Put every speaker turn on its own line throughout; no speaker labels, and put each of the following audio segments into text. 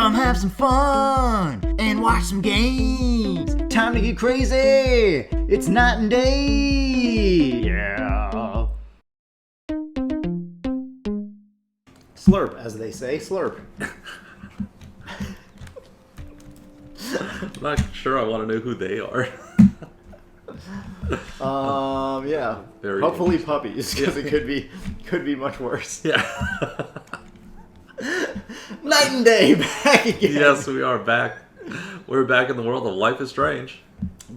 Come have some fun and watch some games. Time to get crazy. It's night and day. Yeah. Slurp, as they say. Slurp.
I'm not sure I want to know who they are.
Yeah.
Very
Hopefully puppies, because it could be much worse.
Yeah.
Night and day, back again.
Yes, we are back. We're back in the world of Life is Strange.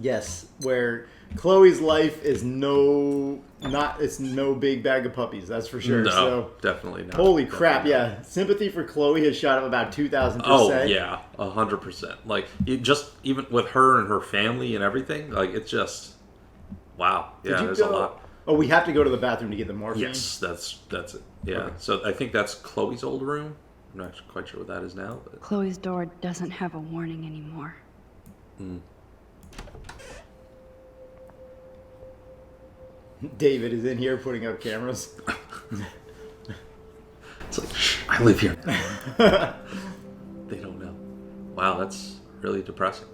Yes, where Chloe's life is no big bag of puppies, that's for sure.
No,
so,
definitely not.
Holy
Definitely
crap,
not.
yeah. Sympathy for Chloe has shot up about 2,000%.
Oh, yeah, 100%. Like, even with her and her family and everything, like, it's just, wow. Yeah, there's a lot.
Oh, we have to go to the bathroom to get the morphine?
Yes, that's it. Yeah,
Okay.
So I think that's Chloe's old room. I'm not quite sure what that is now. But...
Chloe's door doesn't have a warning anymore.
David is in here putting up cameras.
It's like, shh, I live here. They don't know. Wow, that's really depressing.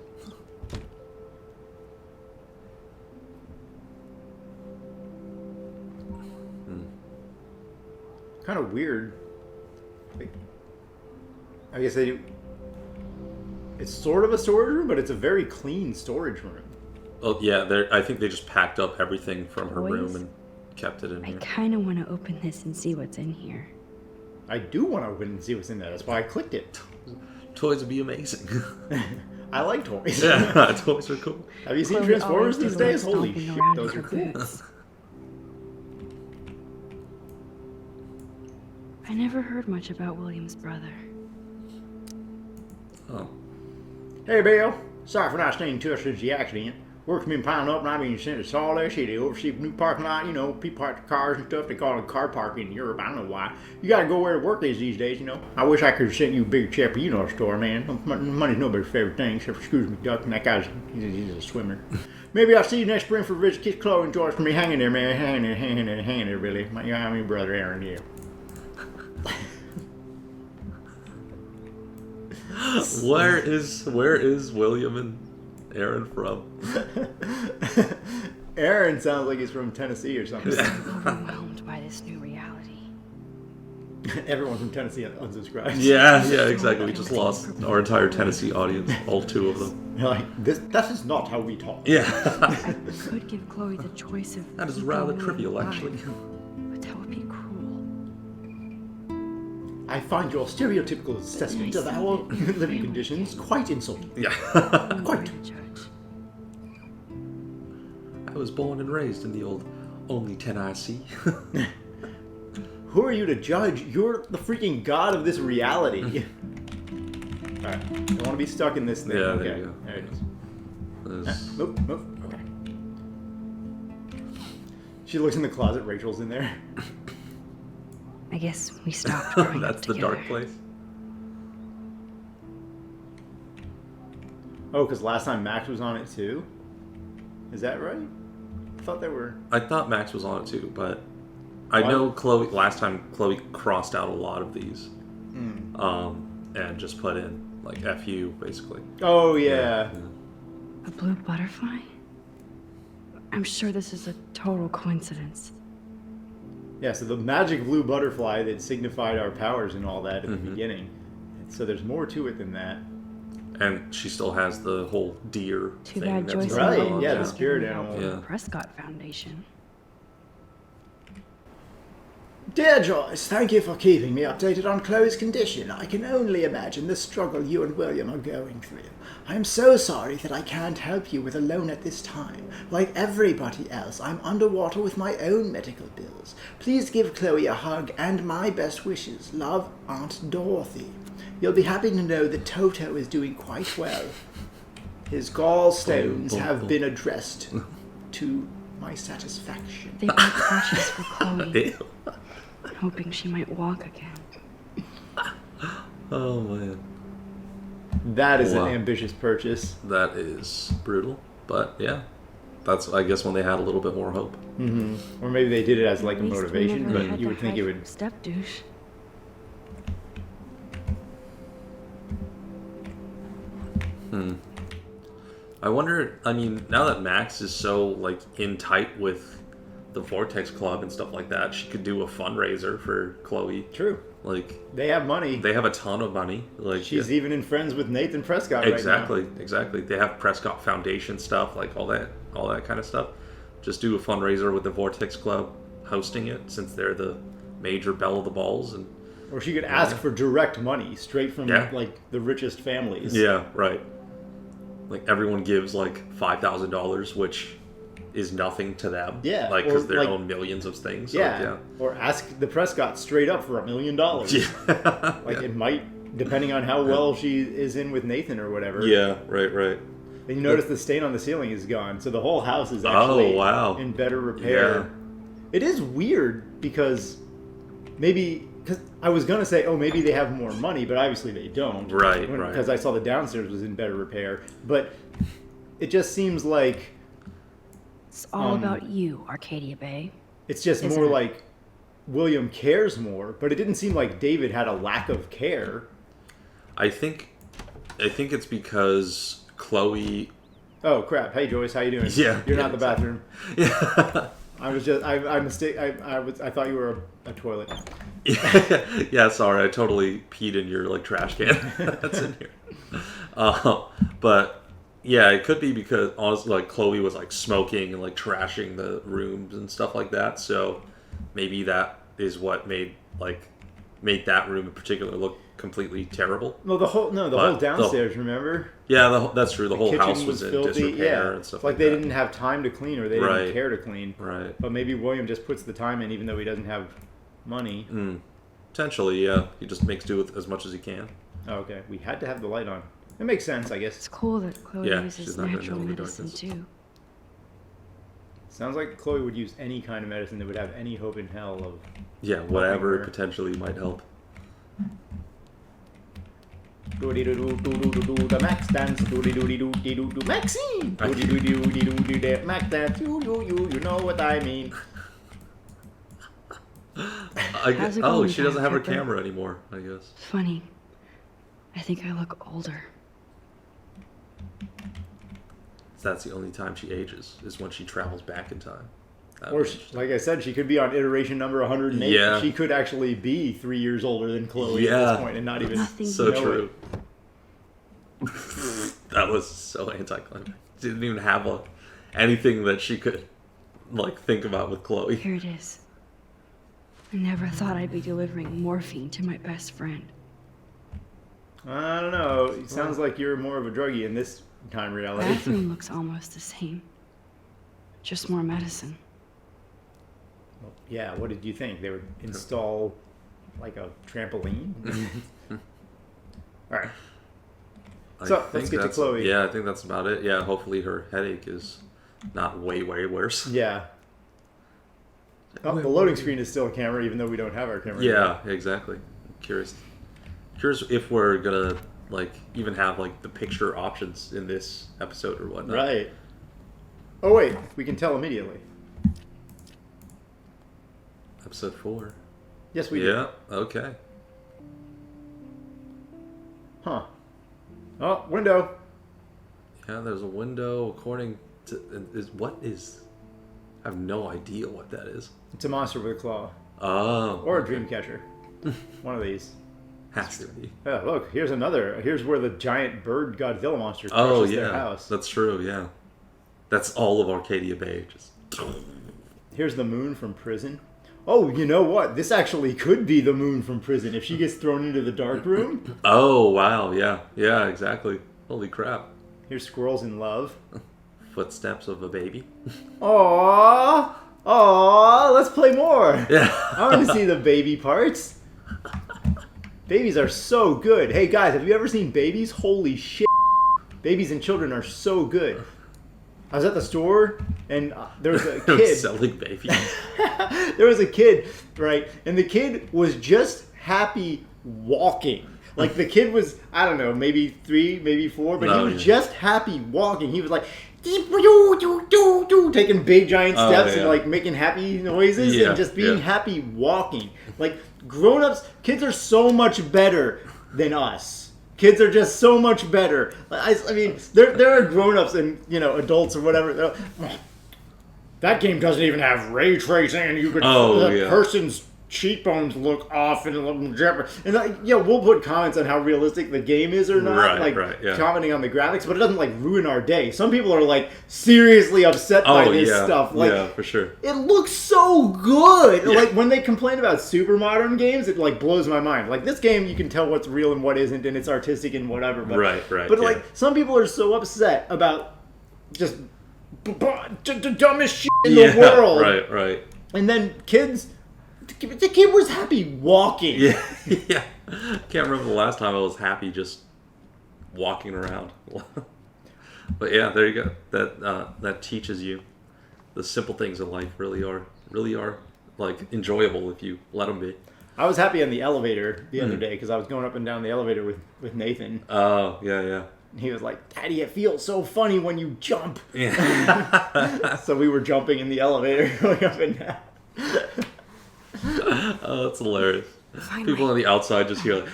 Kind of weird. Like, I guess they do. It's sort of a storage room, but it's a very clean storage room.
Oh yeah, I think they just packed up everything from her
Toys?
room and kept it in
I
here.
kind of want to open this and see what's in here.
I do want to open and see what's in there. That's why I clicked it.
Toys would be amazing.
I like toys.
Yeah, toys are cool.
Have you seen
Chloe
Transformers
always
these
did love
days? Holy
stomping
shit,
around
those
in
are
her
cool.
boots. I never heard much about William's brother.
Oh.
Hey, Bill. Sorry for not staying in touch since the accident. Work's been piling up and I've been sent to Salt Lake City to oversee the new parking lot. You know, people park their cars and stuff. They call it car parking in Europe. I don't know why. You gotta go where the work is these days, you know. I wish I could send you a bigger check, but you know the store, man. Money's nobody's favorite thing, except for Scrooge McDuck, and that guy's he's a swimmer. Maybe I'll see you next spring for a visit. Kiss Chloe and George for me. Hanging there, man. Hanging there, really. I'm your brother, Aaron, yeah.
Where is William and Aaron from?
Aaron sounds like he's from Tennessee or something.
Overwhelmed by this new reality.
Everyone from Tennessee unsubscribes.
Yeah, exactly. We just lost our entire Tennessee audience, all two of them.
You're like, that is not how we talk.
Yeah.
I could give Chloe the choice of
That is
keeping
rather
William
trivial,
alive,
actually.
But that would be cruel.
I find your stereotypical assessment of our living conditions quite insulting.
Yeah.
Quite.
Judge.
I was born and raised in the old only 10 IC.
Who are you to judge? You're the freaking god of this reality. Alright, I want to be stuck in this thing.
Yeah,
okay,
there you go.
there it is.
There's-
Move. Okay. She looks in the closet. Rachel's in there.
I guess we stopped growing
That's
up
the
together.
dark place.
Oh, because last time Max was on it too? Is that right? I thought they were...
I thought Max was on it too, but I know Chloe. Last time Chloe crossed out a lot of these, and just put in like "fu" basically.
Oh, yeah.
A blue butterfly? I'm sure this is a total coincidence.
Yeah, so the magic blue butterfly that signified our powers and all that at the beginning. So there's more to it than that.
And she still has the whole deer
Too
thing.
bad
that's
Joyce
going
Right,
and
on.
yeah, the
William
spirit
didn't help
animal.
from
Yeah.
the Prescott Foundation.
Dear Joyce, thank you for keeping me updated on Chloe's condition. I can only imagine the struggle you and William are going through. I am so sorry that I can't help you with a loan at this time. Like everybody else, I'm underwater with my own medical bills. Please give Chloe a hug and my best wishes. Love, Aunt Dorothy. You'll be happy to know that Toto is doing quite well. His gallstones have been addressed to my satisfaction.
They were cautious for Chloe,
Ew.
hoping she might walk again.
Oh man,
That is
Wow.
an ambitious purchase.
that is brutal. But yeah, that's I guess when they had a little bit more hope.
Or maybe they did it as like a
At least we
motivation,
never
but
had
you
to
would think
hide
it
from
would...
Step douche.
I wonder, I mean, now that Max is so, like, in tight with the Vortex Club and stuff like that, she could do a fundraiser for Chloe.
True.
Like,
They have money.
they have a ton of money. Like,
She's even in friends with Nathan Prescott
exactly,
right now.
exactly. They have Prescott Foundation stuff, like all that kind of stuff. Just do a fundraiser with the Vortex Club hosting it, since they're the major belle of the balls, and
Or she could ask for direct money straight from like the richest families.
yeah, right. Like everyone gives like $5,000, which is nothing to them.
Yeah,
like
or,
because they
like-
own millions of things. So,
Yeah. Or ask the Prescott straight up for $1 million.
Yeah.
Like it might, depending on how well she is in with Nathan or whatever.
Yeah. Right.
And you notice the stain on the ceiling is gone, so the whole house is actually in better repair.
Yeah.
It is weird because I was gonna say, oh, maybe they have more money, but obviously they don't.
Right.
Because I saw the downstairs was in better repair, but it just seems like
It's all about you, Arcadia Bay.
it's just
Isn't
more
it?
like William cares more, but it didn't seem like David had a lack of care.
I think it's because Chloe.
Oh crap! Hey Joyce, how you doing?
Yeah,
you're
yeah,
not in the bathroom.
Yeah.
I thought you were a toilet.
Yeah, sorry, I totally peed in your like trash can that's in here. But yeah, it could be because honestly, like Chloe was like smoking and like trashing the rooms and stuff like that. So maybe that is what made that room in particular look completely terrible.
No, the whole downstairs. Remember?
Yeah, that's true. The whole
kitchen
house was in
filthy.
disrepair and stuff
It's like
like
they
that.
didn't have time to clean, or they didn't care to clean.
Right.
But maybe William just puts the time in, even though he doesn't have money.
Potentially, yeah. He just makes do with as much as he can.
Oh, okay. We had to have the light on. It makes sense, I guess.
It's cool that Chloe
Yeah,
uses
she's not gonna
natural
know the
medicine
darkness.
too.
Sounds like Chloe would use any kind of medicine that would have any hope in hell of.
Yeah, whatever
her.
potentially might help.
The Max dance, Maxine, that Max dance, you know what I mean.
How's it
Oh,
going,
she doesn't have her
Pepper?
camera anymore, I guess.
Funny. I think I look older.
That's the only time she ages, is when she travels back in time. That
Or,
was interesting.
like I said, she could be on iteration number 108.
Yeah.
She could actually be 3 years older than Chloe at
Yeah.
this point and not even
Nothing
So
know
true. That was so anticlimactic. Didn't even have anything that she could think about with Chloe.
Here it is. I never thought I'd be delivering morphine to my best friend.
I don't know. It sounds like you're more of a druggie in this time reality.
Bathroom looks almost the same. Just more medicine.
Well, yeah, what did you think? They would install like a trampoline? Alright. So,
I think
let's get to
that's-
Chloe.
Yeah, I think that's about it. Yeah, hopefully her headache is not way, way worse.
Yeah. Oh, the loading screen is still a camera, even though we don't have our camera.
Yeah, exactly. Curious if we're gonna even have the picture options in this episode or whatnot.
Right. Oh wait, we can tell immediately.
Episode 4.
Yes, we do.
Yeah. Okay.
Huh. Oh, window.
Yeah, there's a window. According to I have no idea what that is.
It's a monster with a claw.
Oh.
Or a
okay.
dream catcher. One of these.
Has to be.
Oh, look, here's another. Here's where the giant bird Godzilla monster
Oh
crushes
yeah,
their house.
that's true. Yeah, that's all of Arcadia Bay. Just
Here's the moon from prison. Oh, you know what? This actually could be the moon from prison if she gets thrown into the dark room.
oh wow, yeah, exactly. Holy crap!
Here's squirrels in love.
Footsteps of a baby.
Aww, aww. Let's play more.
Yeah.
I want to see the baby parts. Babies are so good. Hey guys, have you ever seen babies? Holy shit. Babies and children are so good. I was at the store and there was a kid.
Selling baby.
There was a kid, right? And the kid was just happy walking. Like the kid was, I don't know, maybe 3, maybe 4, but he was just happy walking. He was like, taking big giant steps and making happy noises and just being happy walking. Like grown-ups, kids are so much better than us. Kids are just so much better. I mean, there are grown-ups and, adults or whatever. That game doesn't even have ray tracing, and you could the person's cheekbones look off and we'll put comments on how realistic the game is or not, commenting on the graphics, but it doesn't ruin our day. Some people are seriously upset by this stuff.
Yeah, for sure.
It looks so good.
Yeah.
When they complain about super modern games, it blows my mind. This game, you can tell what's real and what isn't, and it's artistic and whatever. But,
right.
But some people are so upset about just the dumbest shit in the world.
Right.
And then the kid was happy walking.
Yeah. Can't remember the last time I was happy just walking around. But yeah, there you go. That teaches you the simple things in life really are enjoyable if you let them be.
I was happy on the elevator the other day because I was going up and down the elevator with Nathan.
Oh, yeah.
He was like, "Daddy, it feels so funny when you jump."
Yeah.
So we were jumping in the elevator going up and down.
Oh, that's hilarious.
Finally.
People on the outside just hear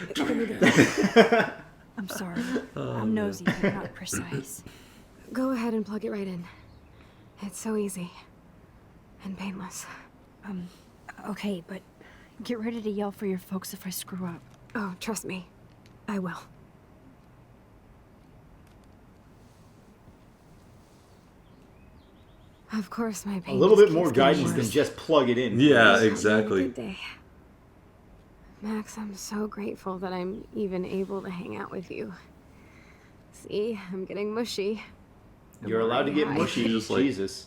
I'm sorry. I'm nosy, but not precise.
Go ahead and plug it right in. It's so easy. And painless.
Okay, but get ready to yell for your folks if I screw up.
Oh, trust me. I will. Of course, my pain.
A little bit
just
more
keeps getting
guidance than
worse.
just plug it in.
Yeah,
Having a
exactly.
good day. Max, I'm so grateful that I'm even able to hang out with you. See, I'm getting mushy.
You're allowed to get
Hi.
mushy,
Just
Jesus.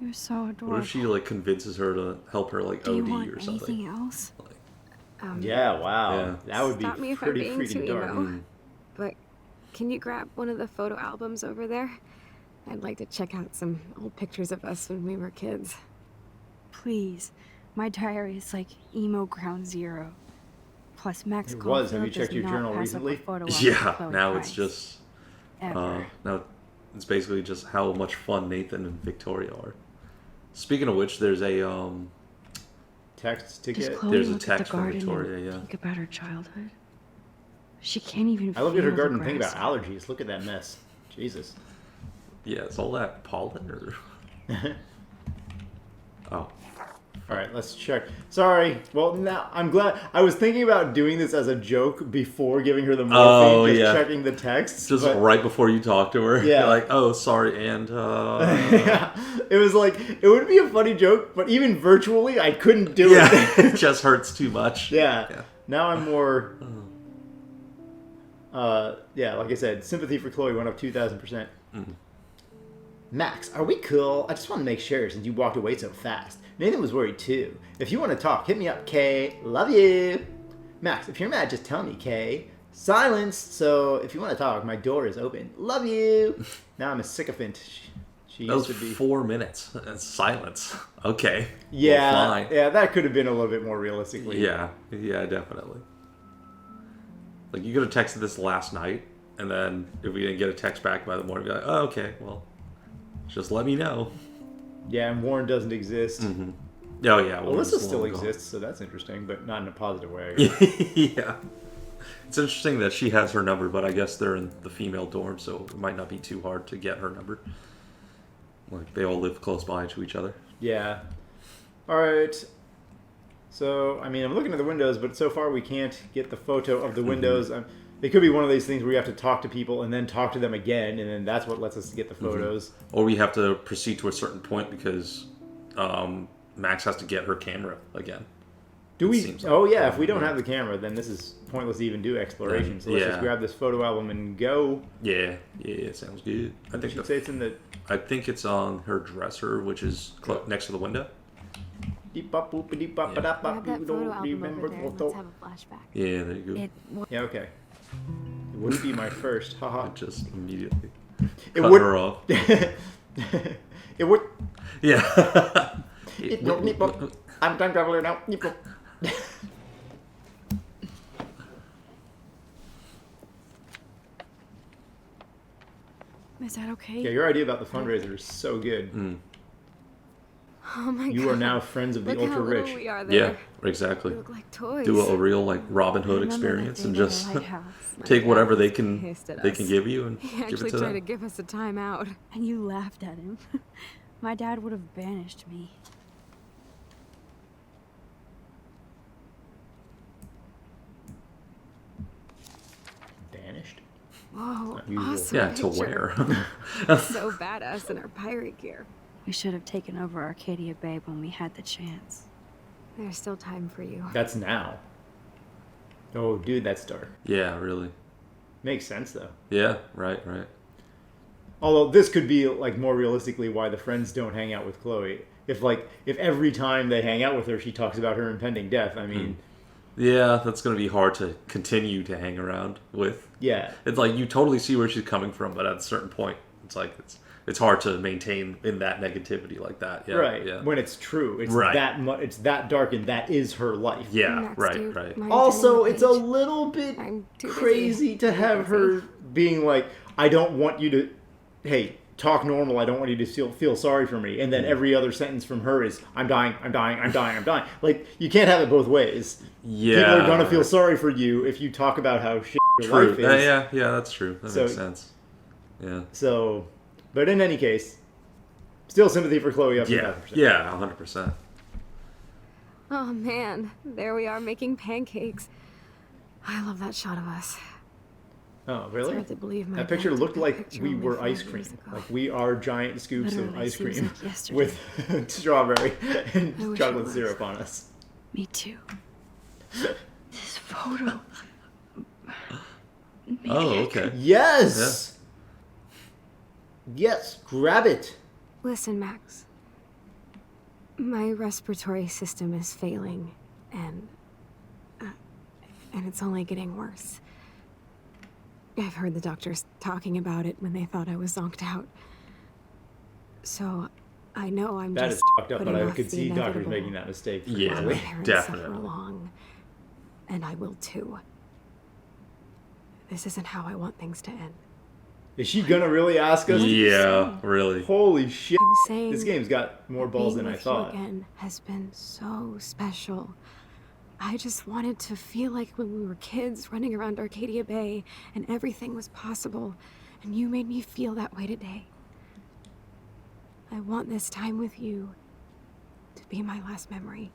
You're so adorable.
What if she convinces her to help her
Do you
OD
want
or something?
anything else?
Yeah, wow.
Yeah.
That would be
Stop me if I'm
pretty
being
freaking
too
dark.
emo. But can you grab one of the photo albums over there? I'd like to check out some old pictures of us when we were kids.
Please. My diary is like emo ground zero. Plus, Max
It was. Have you
Caulfield
checked
does
your
not
journal
pass up a
recently?
photo op with
Yeah,
Chloe
now it's
Price.
just
Ever.
now it's basically just how much fun Nathan and Victoria are. Speaking of which, there's a
Text to
Does
get.
Chloe
there's a
look at
text
the
from
garden
Victoria,
and
yeah.
think about her childhood? She can't even
I looked at her
feel
garden
the
and think about
grass.
allergies. Look at that mess. Jesus.
Yeah, it's all that pollen or oh.
All right, let's check. Sorry. Well, now I'm glad. I was thinking about doing this as a joke before giving her the morphine, just checking the texts.
Just
but-
right before you talk to her.
Yeah.
You're like, oh, sorry, and
yeah, it was it would be a funny joke, but even virtually, I couldn't do
yeah,
it.
it just hurts too much.
Yeah. Now I'm more. Like I said, sympathy for Chloe went up 2,000%. Max, are we cool? I just want to make sure since you walked away so fast. Nathan was worried too. If you want to talk, hit me up, Kay. Love you. Max, if you're mad, just tell me, Kay. Silence. So if you want to talk, my door is open. Love you. Now I'm a sycophant. She
That
used
was
to be.
4 minutes. That's silence. Okay.
Yeah,
Well, fine.
yeah, that could have been a little bit more realistically.
Yeah, definitely. You could have texted this last night, and then if we didn't get a text back by the morning, be like, oh, okay, well, just let me know.
Yeah, and Warren doesn't exist.
Mm-hmm. Oh, yeah.
Alyssa still exists, so that's interesting, but not in a positive way.
Yeah. It's interesting that she has her number, but I guess they're in the female dorm, so it might not be too hard to get her number. They all live close by to each other.
Yeah. All right. So, I mean, I'm looking at the windows, but so far we can't get the photo of the windows. It could be one of these things where you have to talk to people and then talk to them again, and then that's what lets us get the photos.
Or we have to proceed to a certain point because Max has to get her camera again.
Do we?
seems like-
Oh, yeah. If we don't have the camera, then this is pointless to even do exploration. So let's
Yeah.
just grab this photo album and go.
Yeah, sounds good. I
I
think
should say it's in the.
I think it's on her dresser, which is next to the window.
Grab that photo album over there and let's have a flashback.
Yeah, there you go.
Yeah, okay. It wouldn't be my first. Haha.
Just immediately
It
cut
would.
her off.
It would.
Yeah.
I'm time traveler now.
Is that okay?
Yeah, your idea about the fundraiser is so good.
Oh my god.
You are now friends of the
Look how
ultra
little
rich.
we are there.
Yeah, exactly.
We look like toys.
Do a real like Robin Hood
Remember that
experience and
day at the
just
lighthouse?
My
take
dad
whatever
was
they can
pissed at
they
us.
can give you and
He
give
actually
it to
tried to
them.
give us a timeout.
And you laughed at him. My dad would have banished me.
Banished.
Whoa,
Unusual.
awesome
Yeah, to
picture.
wear.
So badass in our pirate gear.
We should have taken over Arcadia Bay when we had the chance.
There's still time for you.
That's now. Oh, dude, that's dark.
Yeah, really.
Makes sense though.
Yeah, right.
Although this could be like more realistically why the friends don't hang out with Chloe. If every time they hang out with her, she talks about her impending death. I mean,
Yeah, that's gonna be hard to continue to hang around with.
yeah,
It's like you totally see where she's coming from, but at a certain point, it's like it's hard to maintain in that negativity like that. Yeah,
right.
Yeah,
When it's true, it's
Right.
it's that dark, and that is her life.
yeah,
Next,
right,
dude.
right.
Mine's
Also,
turning
it's
the
a
page.
little bit
I'm too busy.
crazy to
Too
have
busy.
her being like, "I don't want you to, hey, talk normal. I don't want you to feel sorry for me." And then every other sentence from her is, "I'm dying, I'm dying, I'm dying, I'm dying." Like, you can't have it both ways.
Yeah,
People are gonna feel sorry for you if you talk about how shit your
True.
life is.
Yeah, that's true. That
So-
makes sense. Yeah.
So, but in any case, still sympathy for Chloe up to
Yeah,
1,000%.
yeah, 100%.
Oh man, there we are making pancakes. I love that shot of us.
Oh,
It's
really?
hard to believe my
That picture
dad took
looked
that
like
picture
we
only
were
5
ice
years
cream.
ago.
Like we are giant scoops of
Literally,
ice
seems
cream
like yesterday.
with strawberry
I
and
wish it
chocolate
was.
syrup on us.
Me too. This photo.
Oh, okay.
Yes! Yes, grab it.
Listen, Max. My respiratory system is failing, and it's only getting worse. I've heard the doctors talking about it when they thought I was zonked out. So, I know I'm
That
just
is fucked up, but
putting
I
off
could
the
see doctors
inevitable.
making that mistake.
Yeah.
My
frequently.
parents
Definitely.
suffer along, and I will too. This isn't how I want things to end.
Is she gonna really ask us?
Yeah, really.
Holy shit.
I'm saying
This game's got more balls
being
than I
with you
thought.
again has been so special. I just wanted to feel like when we were kids running around Arcadia Bay and everything was possible, and you made me feel that way today. I want this time with you to be my last memory.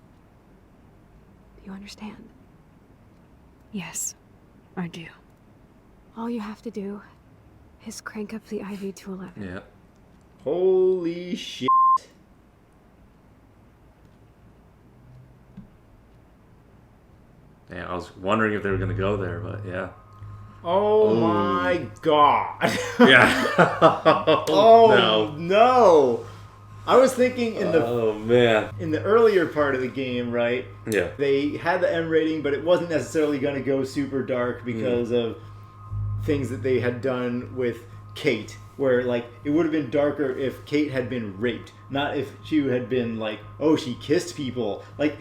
Do you understand?
Yes, I do.
All you have to do is crank up the IV to 11.
Yeah.
Holy shit.
Yeah, I was wondering if they were going to go there, but yeah.
Oh
Ooh.
my god.
Yeah.
Oh no. I was thinking
Oh, man.
in the earlier part of the game, right?
Yeah.
They had the M rating, but it wasn't necessarily going to go super dark because of things that they had done with Kate, where like it would have been darker if Kate had been raped, not if she had been like, oh, she kissed people. Like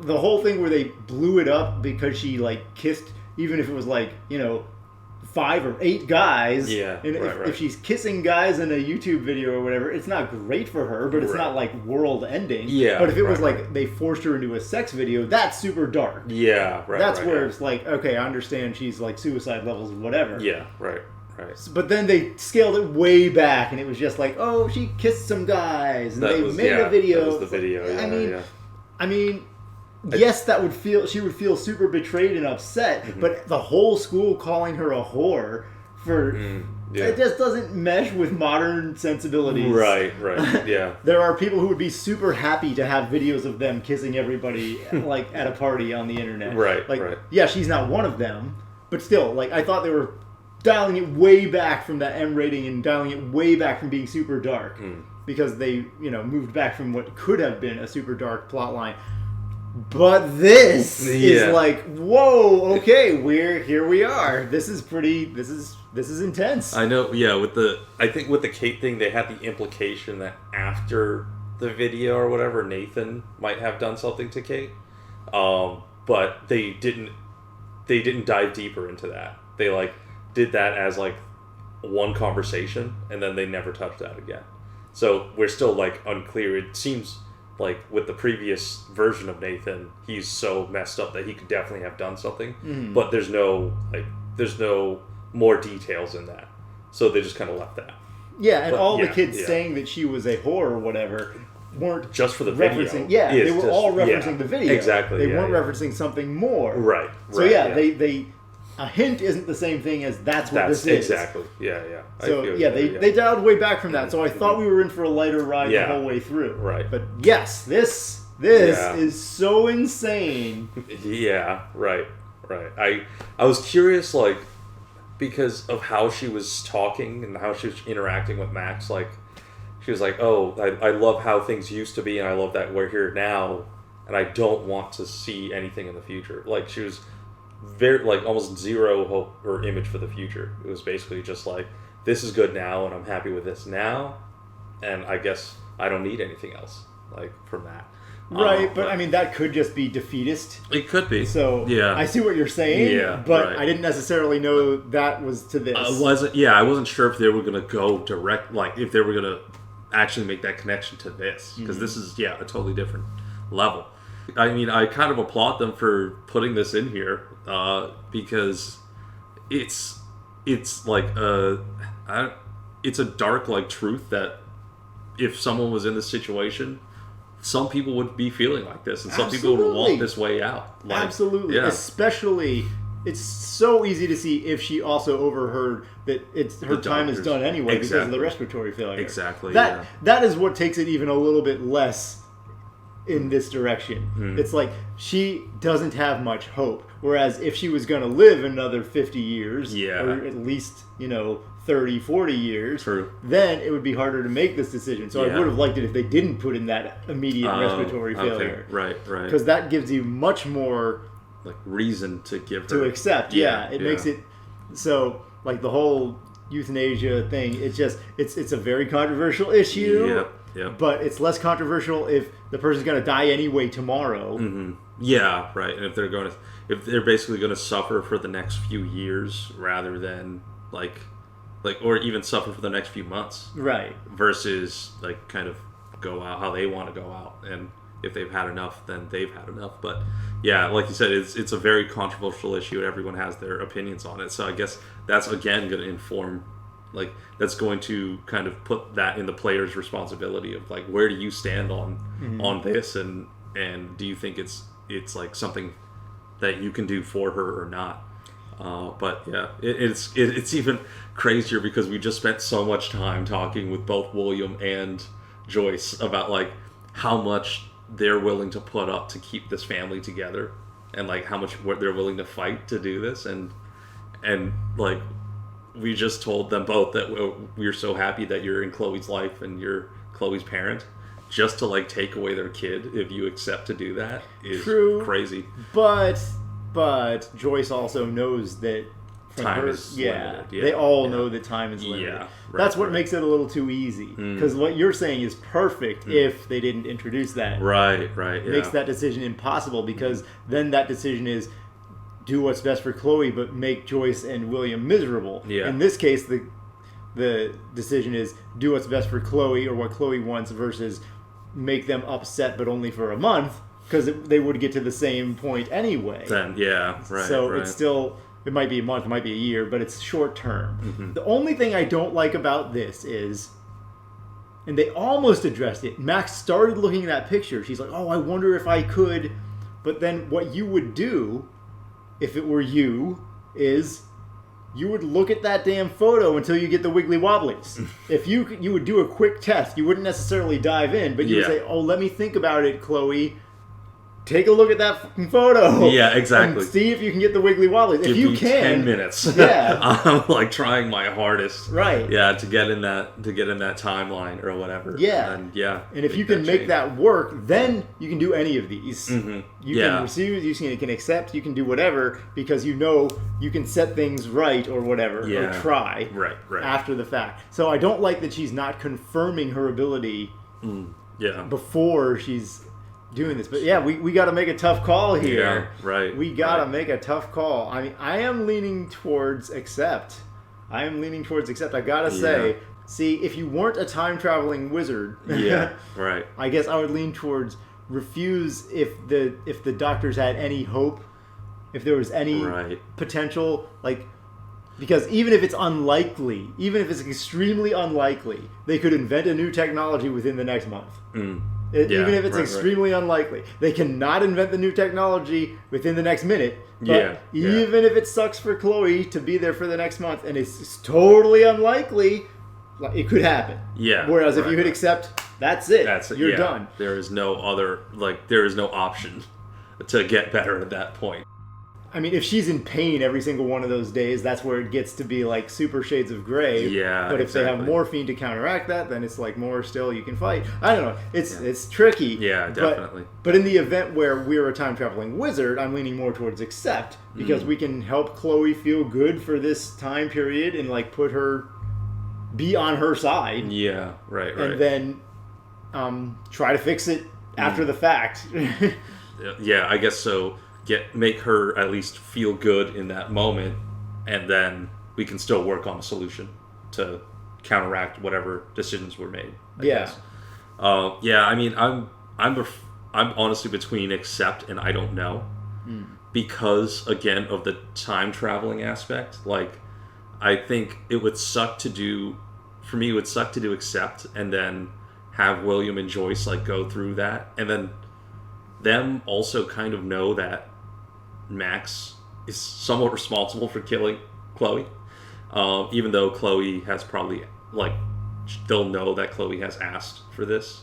the whole thing where they blew it up because she like kissed, even if it was like, 5 or 8 guys.
Yeah,
And
right.
if she's kissing guys in a YouTube video or whatever, it's not great for her, but it's
Right.
not like world ending.
Yeah,
But if it was
right,
like they forced her into a sex video, that's super dark.
Yeah, right.
That's
right,
where
right.
it's like, okay, I understand she's like suicide levels, whatever.
Yeah, right.
But then they scaled it way back, and it was just like, oh, she kissed some guys, and
That
they
was-
made
yeah,
a video.
that was the video, yeah,
I mean, yes, she would feel super betrayed and upset,
Mm-hmm.
but the whole school calling her a whore for
yeah.
it just doesn't mesh with modern sensibilities.
Right, yeah.
There are people who would be super happy to have videos of them kissing everybody like at a party on the internet.
Right,
Like,
right.
yeah, she's not one of them, but still, like, I thought they were dialing it way back from that M rating and dialing it way back from being super dark because they, moved back from what could have been a super dark plot line. But this
Yeah.
is like, whoa, okay, here we are. This is intense.
I know, yeah, I think with the Kate thing, they had the implication that after the video or whatever, Nathan might have done something to Kate. But they didn't dive deeper into that. They, like, did that as, like, one conversation, and then they never touched that again. So we're still, like, unclear. It seems like with the previous version of Nathan, he's so messed up that he could definitely have done something, but there's no more details in that, so they just kind of left that.
Yeah, and
But,
all the
yeah,
kids
yeah.
saying that she was a whore or whatever weren't
Just for the
referencing.
video.
Yeah,
It's
they were
just-
all referencing
yeah,
the video.
exactly,
They
yeah,
weren't
yeah.
referencing something more.
Right.
So
right,
yeah, they a hint isn't the same thing as that's what
That's
this is.
exactly. Yeah. I
So
feel
yeah,
you,
they dialed way back from that. So I thought we were in for a lighter ride
Yeah.
the whole way through.
Right.
But yes, this
Yeah.
is so insane.
Yeah, right. I was curious, like, because of how she was talking and how she was interacting with Max. Like, she was like, "Oh, I love how things used to be, and I love that we're here now, and I don't want to see anything in the future." Like, she was very, like, almost zero hope or image for the future. It was basically just like, "This is good now, and I'm happy with this now, and I guess I don't need anything else." Like, from that.
Right, but I mean that could just be defeatist.
It could be.
So
yeah,
I see what you're saying,
Yeah,
but
right.
I didn't necessarily know that was to this.
I wasn't sure if they were gonna go direct, like if they were gonna actually make that connection to this, because this is a totally different level. I mean, I kind of applaud them for putting this in here because it's like it's a dark like truth that if someone was in this situation, some people would be feeling like this, and some people would want this way out. Like,
Absolutely.
yeah.
Especially, it's so easy to see if she also overheard that her time is
doctors.
done anyway because of
Exactly.
the respiratory failure.
Exactly,
That
yeah.
that is what takes it even a little bit less in this direction.
Hmm.
It's like she doesn't have much hope. Whereas if she was going to live another 50 years,
Yeah.
or at least 30, 40 years,
True.
then it would be harder to make this decision. So I
Yeah.
would have liked it if they didn't put in that immediate respiratory failure.
Right.
Because that gives you much more
Like reason to give her
to accept. Yeah, it makes it so like the whole euthanasia thing. It's a very controversial issue.
Yep.
But it's less controversial if the person's going to die anyway tomorrow.
Mm-hmm. Yeah, right. And if they're basically going to suffer for the next few years rather than like or even suffer for the next few months,
Right.
versus like kind of go out how they want to go out, and if they've had enough, then they've had enough. But yeah, like you said, it's a very controversial issue, and everyone has their opinions on it. So I guess that's again going to inform, like that's going to kind of put that in the player's responsibility of like, where do you stand on this, and do you think it's like something that you can do for her or not? But yeah, it's even crazier because we just spent so much time talking with both William and Joyce about like how much they're willing to put up to keep this family together, and like how much what they're willing to fight to do this, and like we just told them both that we're so happy that you're in Chloe's life and you're Chloe's parent. Just to like take away their kid, if you accept to do that, is
True.
crazy.
But Joyce also knows that from
Time is limited. Yeah,
they all
yeah.
know that time is limited.
Yeah, right,
That's what
right.
makes it a little too easy. Because what you're saying is perfect if they didn't introduce that.
Right. Yeah.
Makes that decision impossible because then that decision is do what's best for Chloe, but make Joyce and William miserable.
Yeah.
In this case, the decision is do what's best for Chloe or what Chloe wants versus make them upset, but only for a month because they would get to the same point anyway.
Then yeah, right.
So
right.
it's still, it might be a month, it might be a year, but it's short term.
Mm-hmm.
The only thing I don't like about this is, and they almost addressed it, Max started looking at that picture. She's like, oh, I wonder if I could. But then what you would do, if it were you, is you would look at that damn photo until you get the wiggly wobblies. If you would do a quick test, you wouldn't necessarily dive in, but you would
Yeah.
say, oh, let me think about it, Chloe. Take a look at that fucking photo.
Yeah, exactly.
And see if you can get the wiggly wobblies.
Give
If you
me
can,
10 minutes.
Yeah.
I'm like trying my hardest.
Right.
Yeah, to get in that timeline or whatever.
Yeah.
And yeah.
And if you can make
change.
that work, then you can do any of these.
Mhm.
You
Yeah.
can receive, you can accept, you can do whatever because you know you can set things right or whatever or
Yeah.
try
Right.
after the fact. So I don't like that she's not confirming her ability
Yeah.
before she's doing this. But yeah, we got to make a tough call here.
Yeah, right,
We got to
right.
make a tough call. I mean, I am leaning towards accept. I gotta say, See, if you weren't a time traveling wizard,
Yeah, right.
I guess I would lean towards refuse if the doctors had any hope, if there was any
Right.
potential, like, because even if it's unlikely, even if it's extremely unlikely, they could invent a new technology within the next month.
Yeah,
Even if it's
right,
extremely unlikely, they cannot invent the new technology within the next minute. But
Yeah,
even if it sucks for Chloe to be there for the next month, and it's totally unlikely, like, it could happen.
Yeah,
Whereas if
right,
you hit
right.
accept, that's it.
That's it.
You're
Yeah.
done.
There is no other, like, there is no option to get better at that point.
I mean, if she's in pain every single one of those days, that's where it gets to be like super shades of gray.
Yeah,
But if they have
exactly.
morphine to counteract that, then it's like more still you can fight. I don't know. It's tricky.
Yeah, definitely.
But in the event where we're a time traveling wizard, I'm leaning more towards accept because we can help Chloe feel good for this time period and like put her be on her side,
Yeah, right.
and then try to fix it after the fact.
Yeah, I guess so. Make her at least feel good in that moment, and then we can still work on a solution to counteract whatever decisions were made. I guess. Yeah. I mean, I'm honestly between accept and I don't know, because again of the time traveling aspect. Like, I think it would suck to do. For me, it would suck to do accept and then have William and Joyce like go through that, and then them also kind of know that Max is somewhat responsible for killing Chloe, even though Chloe has probably, like, they'll know that Chloe has asked for this,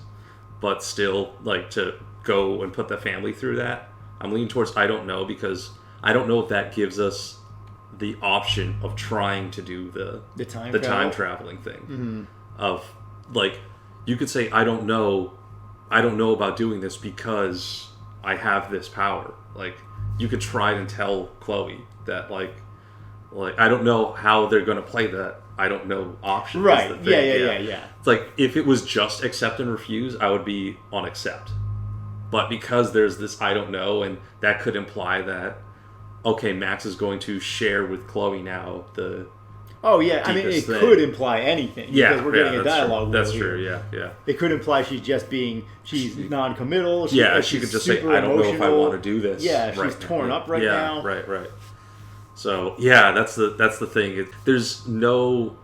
but still, like, to go and put the family through that, I'm leaning towards I don't know, because I don't know if that gives us the option of trying to do the time traveling thing. Of, like, you could say I don't know about doing this because I have this power. Like, you could try and tell Chloe that, like I don't know how they're going to play that I don't know option. is
Right.
the thing.
Yeah.
It's like, if it was just accept and refuse, I would be on accept. But because there's this I don't know, and that could imply that, okay, Max is going to share with Chloe now the...
Oh, yeah. I mean, it
deepest thing.
could imply anything.
Yeah,
Because we're getting a
that's
dialogue.
true. That's
wheel
true,
here.
yeah.
It could imply she's non-committal.
She could just say, I don't know if I want to do this.
Yeah, she's
right
torn up right
yeah,
now.
Right. So, yeah, that's the thing. There's no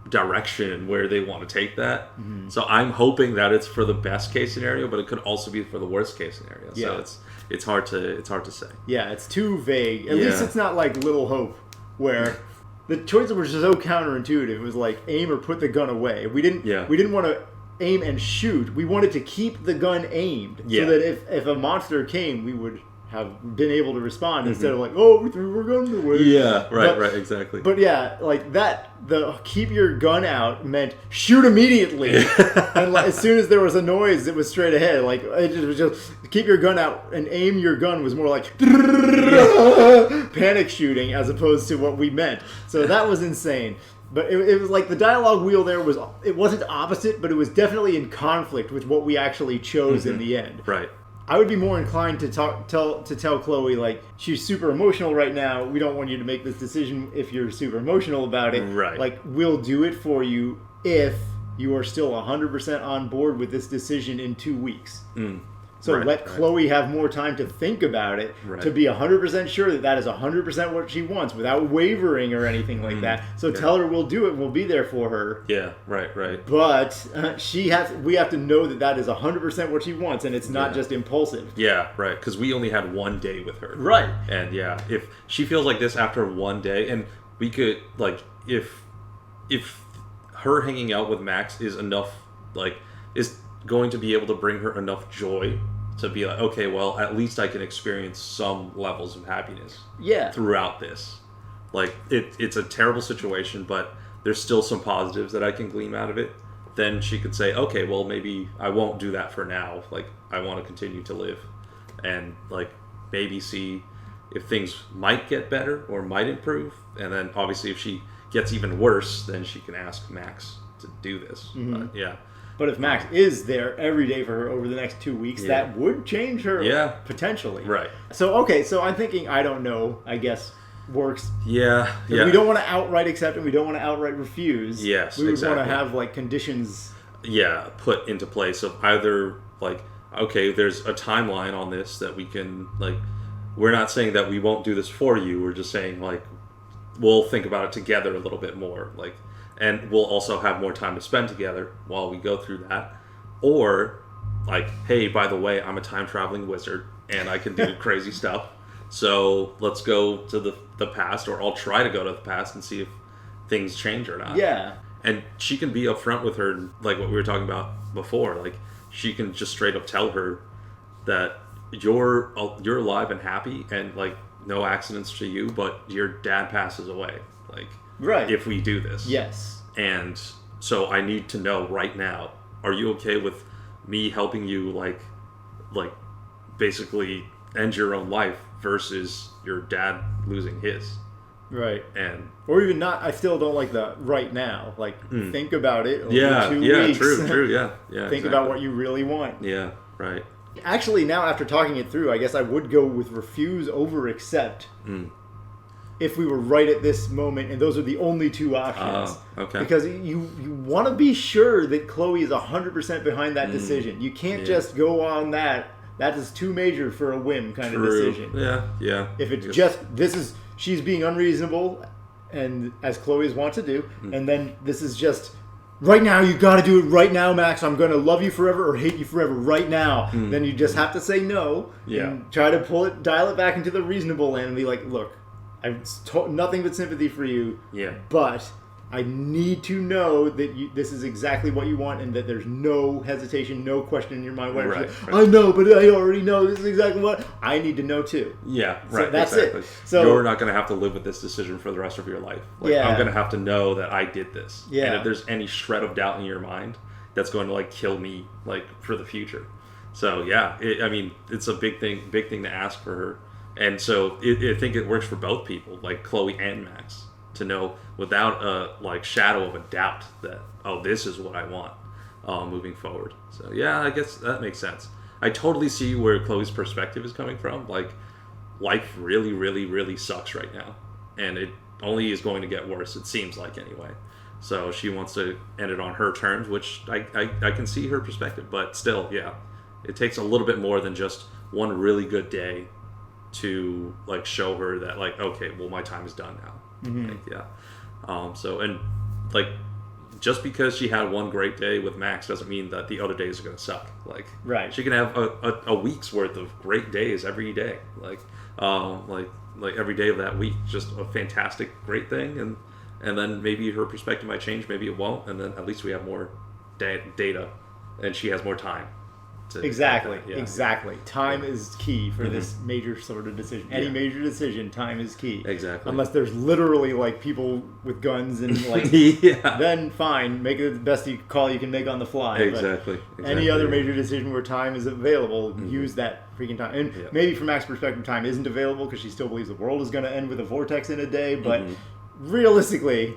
direction where they want to take that.
Mm-hmm.
So I'm hoping that it's for the best case scenario, but it could also be for the worst case scenario.
Yeah.
So it's hard to say.
Yeah, it's too vague. At
Yeah.
least it's not like Little Hope, where the choices were so counterintuitive. It was like aim or put the gun away. We didn't want to aim and shoot. We wanted to keep the gun aimed,
Yeah.
so that if a monster came, we would have been able to respond instead of like, oh, we threw our gun away.
Yeah, right,
But-
exactly.
But yeah, like that, the keep your gun out meant shoot immediately. And like, as soon as there was a noise, it was straight ahead. Like, it was just keep your gun out and aim your gun was more like panic shooting as opposed to what we meant. So that was insane. But it was like the dialogue wheel there it wasn't opposite, but it was definitely in conflict with what we actually chose in the end.
Right.
I would be more inclined to tell Chloe, like, she's super emotional right now. We don't want you to make this decision if you're super emotional about it.
Right.
Like, we'll do it for you if you are still 100% on board with this decision in 2 weeks. So
Right,
let
right.
Chloe have more time to think about it,
Right.
to be 100% sure that is 100% what she wants without wavering or anything like that. So tell her we'll do it. We'll be there for her.
Yeah, right.
But we have to know that is 100% what she wants, and it's not
Yeah.
just impulsive.
Yeah, right. Because we only had 1 day with her.
Right.
And yeah, if she feels like this after 1 day, and we could, like, if her hanging out with Max is enough, like, is going to be able to bring her enough joy to be like, okay, well, at least I can experience some levels of happiness
Yeah.
throughout this. Like, it's a terrible situation, but there's still some positives that I can glean out of it. Then she could say, okay, well, maybe I won't do that for now. Like, I want to continue to live. And, like, maybe see if things might get better or might improve. And then, obviously, if she gets even worse, then she can ask Max to do this. But, yeah.
But if Max is there every day for her over the next 2 weeks,
Yeah.
that would change her
Yeah.
potentially.
Right.
So, okay, so I'm thinking, I don't know, I guess. works.
Yeah,
'Cause
yeah.
we don't want to outright accept and we don't want to outright refuse.
Yes,
we would want
exactly.
to have like conditions.
Yeah, put into place of either like, okay, there's a timeline on this that we can like. We're not saying that we won't do this for you. We're just saying like, we'll think about it together a little bit more. Like, and we'll also have more time to spend together while we go through that. Or like, hey, by the way, I'm a time traveling wizard and I can do crazy stuff. So let's go to the past, or I'll try to go to the past and see if things change or not.
Yeah.
And she can be upfront with her, like what we were talking about before. Like, she can just straight up tell her that you're alive and happy, and like no accidents to you, but your dad passes away. Like,
Right.
if we do this,
Yes.
and so I need to know right now. Are you okay with me helping you, like basically end your own life versus your dad losing his?
Right.
And
Or even not. I still don't like the right now. Like, think about it over
yeah,
2
yeah,
weeks.
true, yeah,
Think about what you really want.
Yeah, right.
Actually, now after talking it through, I guess I would go with refuse over accept. If we were right at this moment, and those are the only two options.
Okay.
Because you want to be sure that Chloe is 100% behind that decision. You can't just go on that. That is too major for a whim kind of decision.
Yeah.
If it's
Yes.
just she's being unreasonable, and as Chloe is wont to do, and then this is just right now. You got to do it right now, Max. I'm going to love you forever or hate you forever right now. Then you just have to say no and try to dial it back into the reasonable land and be like, look, I've nothing but sympathy for you.
Yeah.
But I need to know that this is exactly what you want, and that there's no hesitation, no question in your mind.
Right.
I know, but I already know this is exactly what I need to know too.
Yeah,
So
right.
that's
exactly.
it. So
you're not going to have to live with this decision for the rest of your life. Like,
Yeah.
I'm going to have to know that I did this.
Yeah.
And if there's any shred of doubt in your mind, that's going to like kill me, like, for the future. So yeah, it's a big thing to ask for her, and so I think it works for both people, like Chloe and Max, to know without a like shadow of a doubt that, oh, this is what I want moving forward. So yeah, I guess that makes sense. I totally see where Chloe's perspective is coming from. Like, life really, really, really sucks right now, and it only is going to get worse, it seems like, anyway. So she wants to end it on her terms, which I can see her perspective, but still, yeah, it takes a little bit more than just one really good day to like show her that, like, okay, well, my time is done now. Like, yeah. So, and like, just because she had one great day with Max doesn't mean that the other days are going to suck. Like,
Right.
she can have a week's worth of great days every day. Like every day of that week, just a fantastic, great thing. And then maybe her perspective might change, maybe it won't. And then at least we have more data, and she has more time.
Exactly.
Yeah.
Exactly. Time is key for this major sort of decision. Any major decision, time is key.
Exactly.
Unless there's literally like people with guns and like,
Yeah.
then fine, make it the best call you can make on the fly. But
Exactly.
any other major decision where time is available, use that freaking time. And maybe from Max's perspective, time isn't available because she still believes the world is going to end with a vortex in a day. But realistically,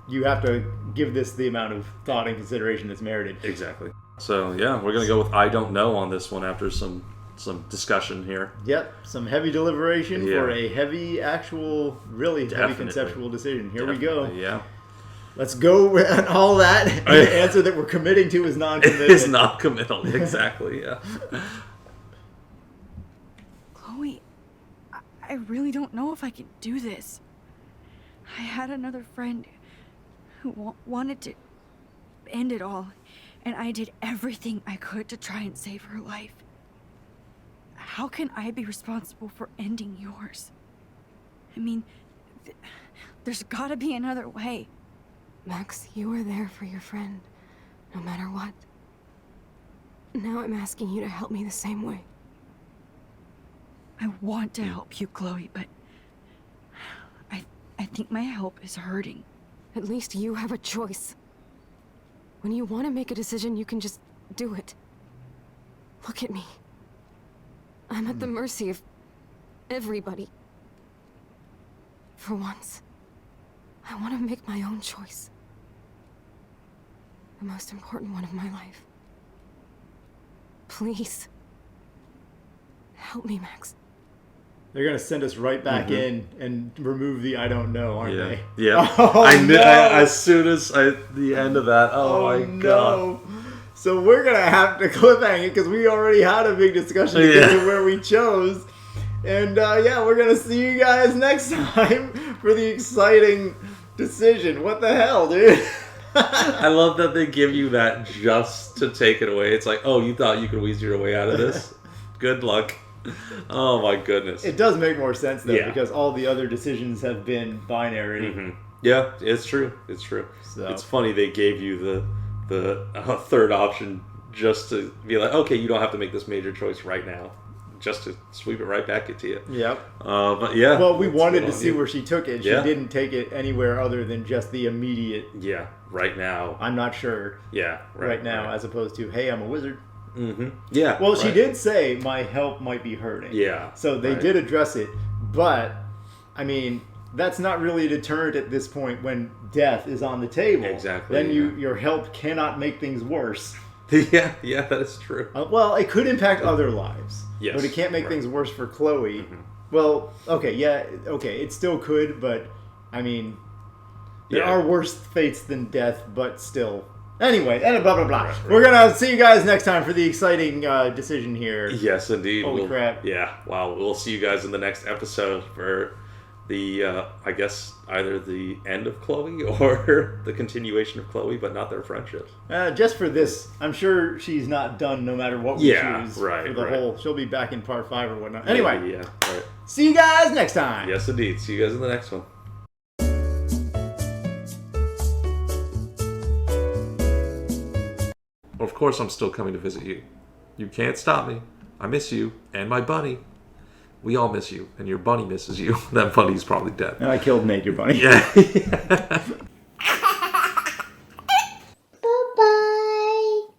you have to give this the amount of thought and consideration that's merited.
Exactly. So yeah, we're gonna go with I don't know on this one after some discussion here.
Yep, some heavy deliberation for a heavy, actual, really heavy conceptual decision. Here we go.
Yeah.
Let's go with all that. And the answer that we're committing to is non-committal.
It is not committal. Exactly. Yeah.
Chloe, I really don't know if I can do this. I had another friend who wanted to end it all, and I did everything I could to try and save her life. How can I be responsible for ending yours? I mean, there's gotta be another way.
Max, you were there for your friend, no matter what. Now I'm asking you to help me the same way.
I want to help you, Chloe, but I think my help is hurting.
At least you have a choice. When you want to make a decision, you can just do it. Look at me. I'm at the mercy of everybody. For once, I want to make my own choice. The most important one of my life. Please. Help me, Max.
They're gonna send us right back in and remove the I don't know, aren't
Yeah.
they?
Yeah.
Oh,
I knew
no.
as soon as the end of that. Oh, my god.
So we're gonna have to cliffhang it because we already had a big discussion to get to where we chose. And yeah, we're gonna see you guys next time for the exciting decision. What the hell, dude?
I love that they give you that just to take it away. It's like, oh, you thought you could weasel your way out of this? Good luck. Oh my goodness.
It does make more sense though,
Yeah.
because all the other decisions have been binary.
Yeah, it's true. It's true.
So.
It's funny they gave you the third option just to be like, okay, you don't have to make this major choice right now, just to sweep it right back into you.
Yep.
But yeah.
Well, we
it's
wanted
good
to
on
see
you.
where she took it. She
Yeah.
didn't take it anywhere other than just the immediate.
Yeah, right now.
I'm not sure.
Yeah,
Right now, as opposed to, hey, I'm a wizard.
Yeah.
Well, she
right.
did say my help might be hurting.
Yeah.
So they
right.
did address it, but I mean, that's not really a deterrent at this point when death is on the table.
Exactly,
Then
yeah.
your help cannot make things worse.
Yeah, that is true.
Well, it could impact other lives.
Yes,
But it can't make
right.
things worse for Chloe. Well, okay, it still could, but I mean, there
Yeah.
are worse fates than death, but still. Anyway, and blah, blah, blah.
Right.
We're going to see you guys next time for the exciting decision here.
Yes, indeed.
Holy crap.
Yeah, wow. We'll see you guys in the next episode for the, I guess, either the end of Chloe or the continuation of Chloe, but not their friendship.
Just for this, I'm sure she's not done no matter what we choose.
right,
For the
right.
whole, she'll be back in part 5 or whatnot. Anyway,
Maybe, yeah, right.
see you guys next time.
Yes, indeed. See you guys in the next one. Of course, I'm still coming to visit you. You can't stop me. I miss you and my bunny. We all miss you, and your bunny misses you. That bunny's probably dead.
And I killed Nate, your bunny.
Yeah.